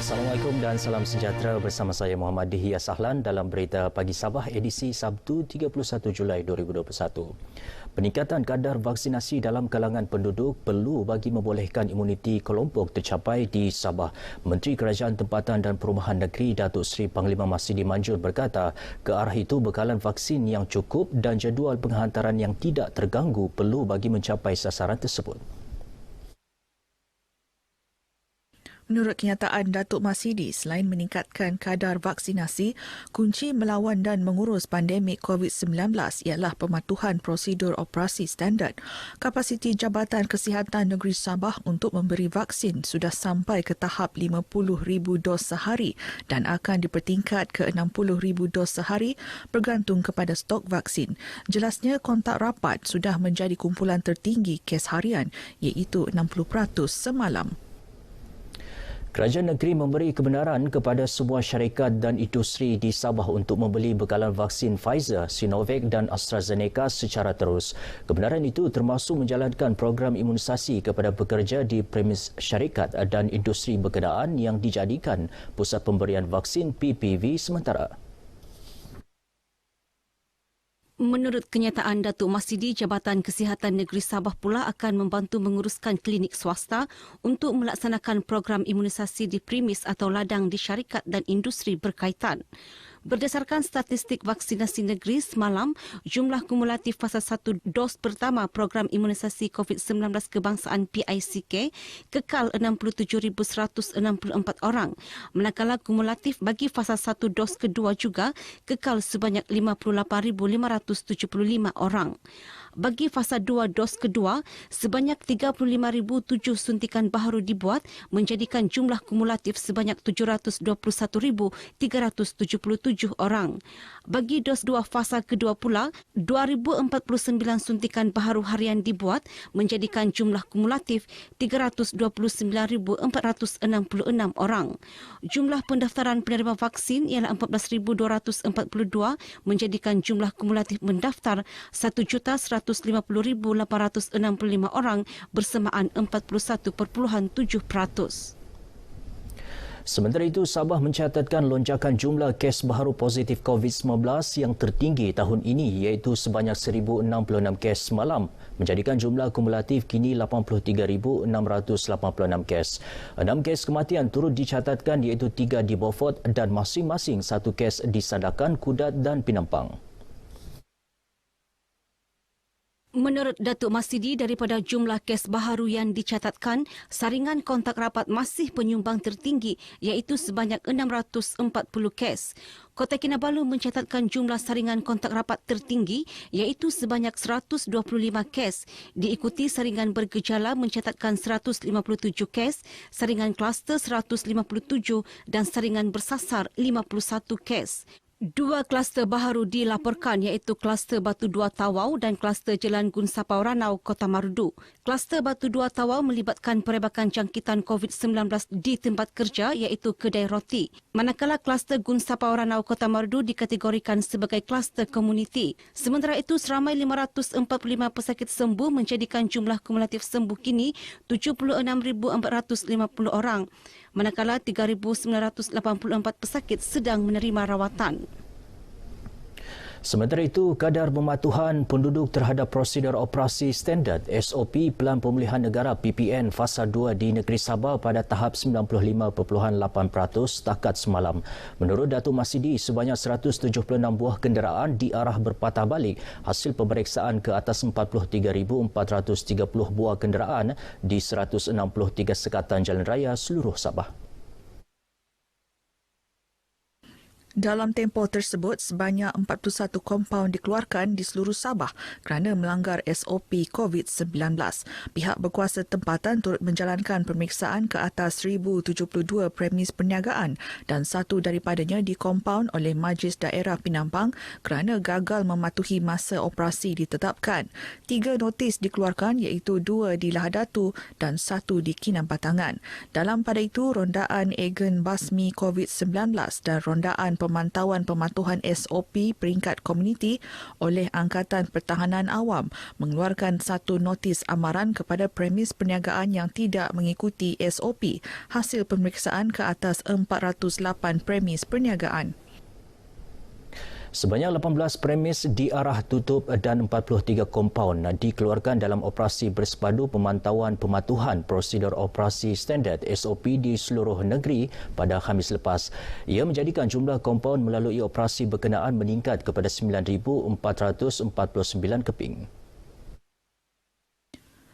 Assalamualaikum dan salam sejahtera bersama saya Muhammad Dihya Sahlan dalam Berita Pagi Sabah edisi Sabtu 31 Julai 2021. Peningkatan kadar vaksinasi dalam kalangan penduduk perlu bagi membolehkan imuniti kelompok tercapai di Sabah. Menteri Kerajaan Tempatan dan Perumahan Negeri Datuk Seri Panglima Masidi Manjur berkata, ke arah itu bekalan vaksin yang cukup dan jadual penghantaran yang tidak terganggu perlu bagi mencapai sasaran tersebut. Menurut kenyataan Datuk Masidi, selain meningkatkan kadar vaksinasi, kunci melawan dan mengurus pandemik COVID-19 ialah pematuhan prosedur operasi standard. Kapasiti Jabatan Kesihatan Negeri Sabah untuk memberi vaksin sudah sampai ke tahap 50,000 dos sehari dan akan dipertingkat ke 60,000 dos sehari bergantung kepada stok vaksin. Jelasnya, kontak rapat sudah menjadi kumpulan tertinggi kes harian iaitu 60% semalam. Kerajaan negeri memberi kebenaran kepada semua syarikat dan industri di Sabah untuk membeli bekalan vaksin Pfizer, Sinovac dan AstraZeneca secara terus. Kebenaran itu termasuk menjalankan program imunisasi kepada pekerja di premis syarikat dan industri berkenaan yang dijadikan pusat pemberian vaksin PPV sementara. Menurut kenyataan Datuk Masidi, Jabatan Kesihatan Negeri Sabah pula akan membantu menguruskan klinik swasta untuk melaksanakan program imunisasi di premis atau ladang di syarikat dan industri berkaitan. Berdasarkan statistik vaksinasi negeri semalam, jumlah kumulatif fasa 1 dos pertama program imunisasi COVID-19 kebangsaan PICK kekal 67,164 orang, manakala kumulatif bagi fasa 1 dos kedua juga kekal sebanyak 58,575 orang. Bagi fasa 2 dos kedua, sebanyak 35,007 suntikan baharu dibuat menjadikan jumlah kumulatif sebanyak 721,377 orang. Bagi dos 2 fasa kedua pula, 2,049 suntikan baharu harian dibuat menjadikan jumlah kumulatif 329,466 orang. Jumlah pendaftaran penerima vaksin ialah 14,242 menjadikan jumlah kumulatif mendaftar 1,150,865 orang bersamaan 41.7%. Sementara itu, Sabah mencatatkan lonjakan jumlah kes baharu positif COVID-19 yang tertinggi tahun ini iaitu sebanyak 1,066 kes semalam, menjadikan jumlah kumulatif kini 83,686 kes. 6 kes kematian turut dicatatkan iaitu 3 di Beaufort dan masing-masing 1 kes di Sandakan, Kudat dan Pinampang. Menurut Datuk Masidi, daripada jumlah kes baharu yang dicatatkan, saringan kontak rapat masih penyumbang tertinggi iaitu sebanyak 640 kes. Kota Kinabalu mencatatkan jumlah saringan kontak rapat tertinggi iaitu sebanyak 125 kes, diikuti saringan bergejala mencatatkan 157 kes, saringan kluster 157 dan saringan bersasar 51 kes. 2 kluster baharu dilaporkan iaitu kluster Batu Dua Tawau dan kluster Jalan Gun Sapau Ranau, Kota Marudu. Kluster Batu Dua Tawau melibatkan perebakan jangkitan COVID-19 di tempat kerja iaitu kedai roti. Manakala kluster Gun Sapau Ranau, Kota Marudu dikategorikan sebagai kluster komuniti. Sementara itu, seramai 545 pesakit sembuh menjadikan jumlah kumulatif sembuh kini 76,450 orang. Manakala 3,984 pesakit sedang menerima rawatan. Sementara itu, kadar pematuhan penduduk terhadap prosedur operasi standard SOP Pelan Pemulihan Negara PPN Fasa 2 di negeri Sabah pada tahap 95.8% setakat semalam. Menurut Datuk Masidi, sebanyak 176 buah kenderaan diarah berpatah balik hasil pemeriksaan ke atas 43,430 buah kenderaan di 163 sekatan jalan raya seluruh Sabah. Dalam tempoh tersebut, sebanyak 41 kompaun dikeluarkan di seluruh Sabah kerana melanggar SOP COVID-19. Pihak berkuasa tempatan turut menjalankan pemeriksaan ke atas 1,072 premis perniagaan dan satu daripadanya dikompaun oleh Majlis Daerah Pinampang kerana gagal mematuhi masa operasi ditetapkan. 3 notis dikeluarkan iaitu 2 di Lahadatu dan 1 di Kinabatangan. Dalam pada itu, rondaan agen basmi COVID-19 dan rondaan pemantauan pematuhan SOP peringkat komuniti oleh Angkatan Pertahanan Awam mengeluarkan satu notis amaran kepada premis perniagaan yang tidak mengikuti SOP hasil pemeriksaan ke atas 408 premis perniagaan. Sebanyak 18 premis diarah tutup dan 43 kompaun dikeluarkan dalam operasi bersepadu pemantauan pematuhan prosedur operasi standard SOP di seluruh negeri pada Khamis lepas. Ia menjadikan jumlah kompaun melalui operasi berkenaan meningkat kepada 9,449 keping.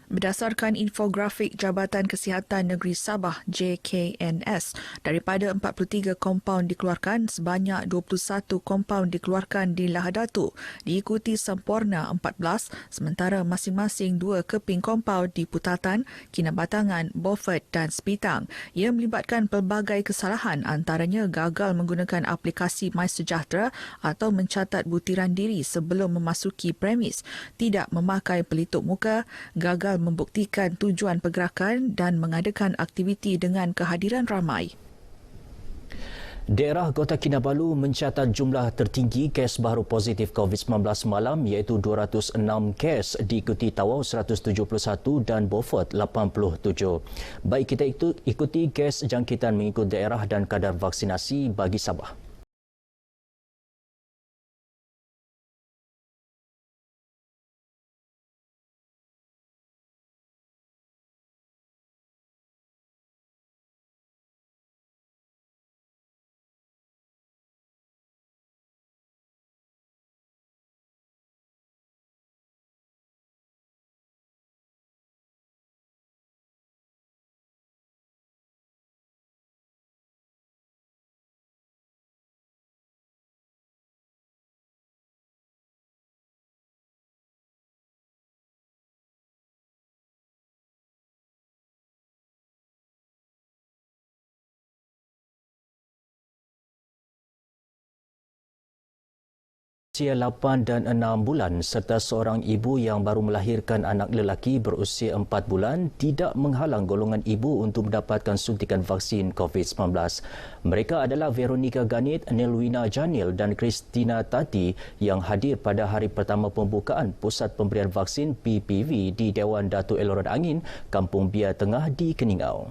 Berdasarkan infografik Jabatan Kesihatan Negeri Sabah JKNS, daripada 43 kompaun dikeluarkan, sebanyak 21 kompaun dikeluarkan di Lahadatu, diikuti Semporna 14, sementara masing-masing 2 keping kompaun di Putatan, Kinabatangan, Beaufort dan Sepitang. Ia melibatkan pelbagai kesalahan, antaranya gagal menggunakan aplikasi MySejahtera atau mencatat butiran diri sebelum memasuki premis, tidak memakai pelitup muka, gagal membuktikan tujuan pergerakan dan mengadakan aktiviti dengan kehadiran ramai. Daerah Kota Kinabalu mencatat jumlah tertinggi kes baru positif COVID-19 malam iaitu 206 kes, diikuti Tawau 171 dan Beaufort 87. Baik, kita ikuti kes jangkitan mengikut daerah dan kadar vaksinasi bagi Sabah. Usia 8 dan 6 bulan serta seorang ibu yang baru melahirkan anak lelaki berusia 4 bulan tidak menghalang golongan ibu untuk mendapatkan suntikan vaksin COVID-19. Mereka adalah Veronica Ganit, Nelwina Janil dan Christina Tati yang hadir pada hari pertama pembukaan Pusat Pemberian Vaksin PPV di Dewan Datuk Eloran Angin, Kampung Biar Tengah di Keningau.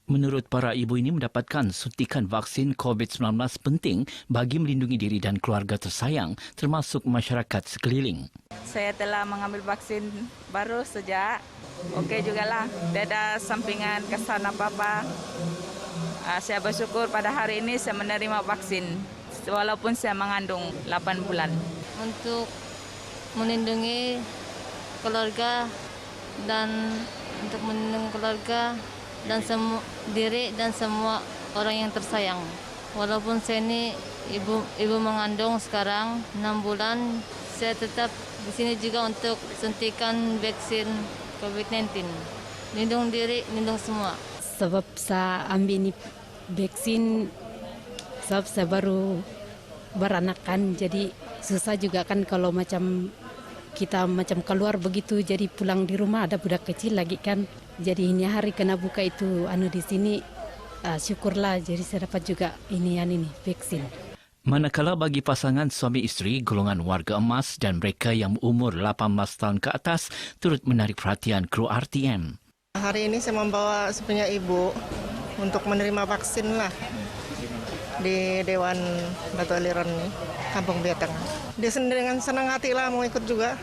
Menurut para ibu ini, mendapatkan suntikan vaksin COVID-19 penting bagi melindungi diri dan keluarga tersayang termasuk masyarakat sekeliling. Saya telah mengambil vaksin baru sejak okey jugalah. Tidak ada sampingan kesan apa-apa. Saya bersyukur pada hari ini saya menerima vaksin walaupun saya mengandung 8 bulan. Untuk melindungi keluarga dan untuk melindungi keluarga dan semua diri dan semua orang yang tersayang. Walaupun saya ini ibu mengandung sekarang 6 bulan, saya tetap di sini juga untuk suntikan vaksin COVID-19. Lindung diri, lindung semua. Sebab saya ambil ini vaksin sebab saya baru beranakan, jadi susah juga kan kalau kita keluar begitu, jadi pulang di rumah ada budak kecil lagi kan. Jadi ini hari kena buka itu di sini, syukurlah jadi saya dapat juga ini vaksin. Manakala bagi pasangan suami isteri golongan warga emas dan mereka yang berumur 18 tahun ke atas turut menarik perhatian kru RTM. Hari ini saya membawa sepunya ibu untuk menerima vaksin lah di Dewan Datuk Eloran Kampung Biar Tengah. Dia sendiri dengan senang hati lah mau ikut juga,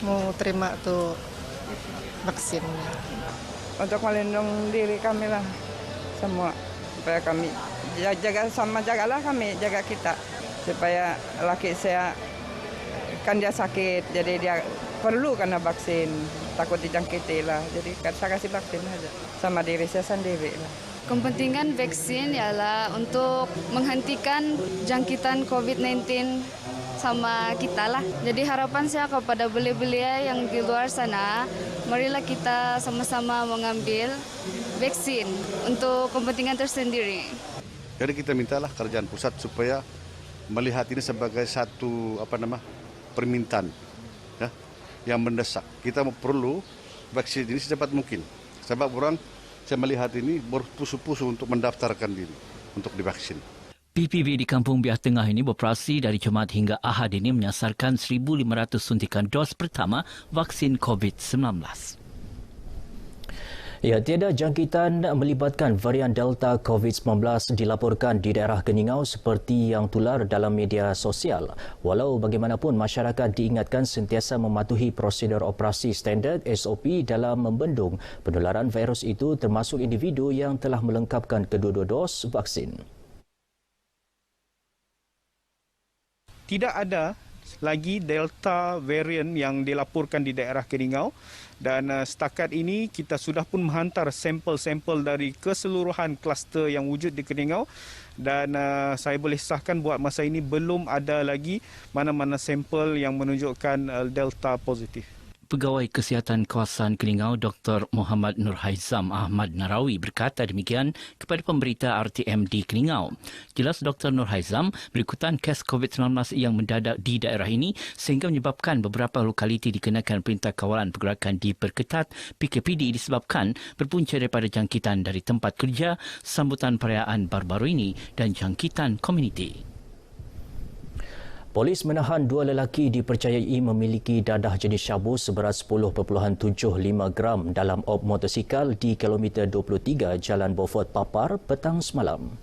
mau terima tuh vaksin. Untuk melindungi diri kami lah semua, supaya kami jagalah kami, jaga kita, supaya laki saya kan dia sakit, jadi dia perlu kena vaksin, takut dijangkiti lah, jadi saya kasih vaksin aja sama diri saya sendiri lah. Kepentingan vaksin ialah untuk menghentikan jangkitan COVID-19 sama kita lah. Jadi harapan saya kepada belia-belia yang di luar sana, marilah kita sama-sama mengambil vaksin untuk kepentingan tersendiri. Jadi kita mintalah kerajaan pusat supaya melihat ini sebagai satu permintaan yang mendesak. Kita perlu vaksin ini secepat mungkin. Sebab orang saya melihat ini berpusu-pusu untuk mendaftarkan diri untuk divaksin. PPB di Kampung Biak Tengah ini beroperasi dari Jumaat hingga Ahad ini menyasarkan 1,500 suntikan dos pertama vaksin COVID-19. Ya, tiada jangkitan melibatkan varian Delta COVID-19 dilaporkan di daerah Keningau seperti yang tular dalam media sosial. Walau bagaimanapun, masyarakat diingatkan sentiasa mematuhi prosedur operasi standard SOP dalam membendung penularan virus itu termasuk individu yang telah melengkapkan kedua-dua dos vaksin. Tidak ada lagi Delta varian yang dilaporkan di daerah Keningau. Dan setakat ini kita sudah pun menghantar sampel-sampel dari keseluruhan kluster yang wujud di Keningau dan saya boleh sahkan buat masa ini belum ada lagi mana-mana sampel yang menunjukkan Delta positif. Pegawai Kesihatan Kawasan Keningau Dr. Muhammad Nur Haizam Ahmad Narawi berkata demikian kepada pemberita RTM di Keningau. Jelas Dr. Nur Haizam berikutan kes COVID-19 yang mendadak di daerah ini sehingga menyebabkan beberapa lokaliti dikenakan Perintah Kawalan Pergerakan diperketat PKPD disebabkan berpunca daripada jangkitan dari tempat kerja, sambutan perayaan baru-baru ini dan jangkitan komuniti. Polis menahan dua lelaki dipercayai memiliki dadah jenis syabu seberat 10.75 gram dalam op motosikal di kilometer 23 Jalan Beaufort Papar petang semalam.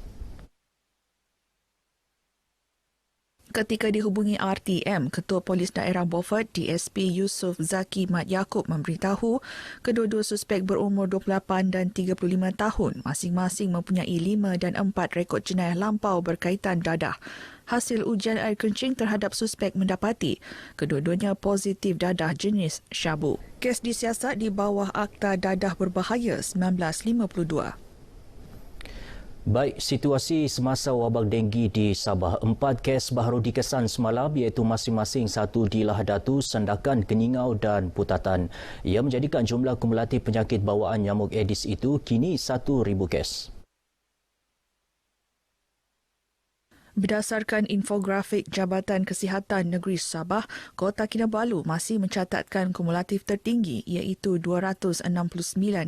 Ketika dihubungi RTM, Ketua Polis Daerah Beaufort DSP Yusof Zaki Mat Yaakob memberitahu kedua-dua suspek berumur 28 dan 35 tahun masing-masing mempunyai 5 dan 4 rekod jenayah lampau berkaitan dadah. Hasil ujian air kencing terhadap suspek mendapati kedua-duanya positif dadah jenis syabu. Kes disiasat di bawah Akta Dadah Berbahaya 1952. Baik, situasi semasa wabak denggi di Sabah. 4 kes baru dikesan semalam iaitu masing-masing satu di Lahadatu, Sandakan, Keningau dan Putatan. Ia menjadikan jumlah kumulatif penyakit bawaan nyamuk Aedes itu kini 1,000 kes. Berdasarkan infografik Jabatan Kesihatan Negeri Sabah, Kota Kinabalu masih mencatatkan kumulatif tertinggi iaitu 269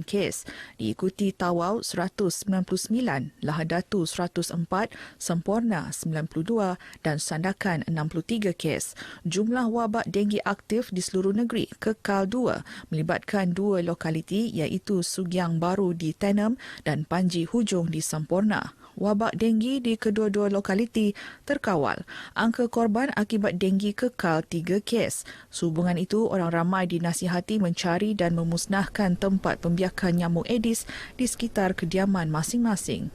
kes, diikuti Tawau 199, Lahadatu 104, Semporna 92 dan Sandakan 63 kes. Jumlah wabak denggi aktif di seluruh negeri kekal 2, melibatkan 2 lokaliti iaitu Sugiang Baru di Tenem dan Panji Hujung di Semporna. Wabak denggi di kedua-dua lokaliti terkawal. Angka korban akibat denggi kekal 3 kes. Sehubungan itu, orang ramai dinasihati mencari dan memusnahkan tempat pembiakan nyamuk Aedes di sekitar kediaman masing-masing.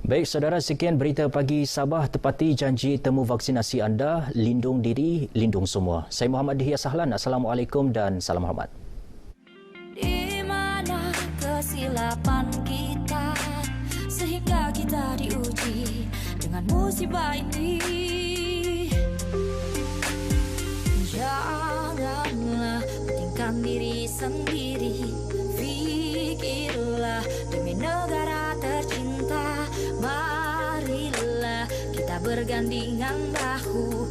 Baik, saudara, sekian berita pagi Sabah. Tepati janji temu vaksinasi anda. Lindung diri, lindung semua. Saya Muhammad Dihiya Sahlan. Assalamualaikum dan salam hormat. Di mana kesilapan kita sehingga kita diuji dengan musibah ini? Janganlah pentingkan diri sendiri, fikirlah demi negara tercinta. Marilah kita bergandingan bahu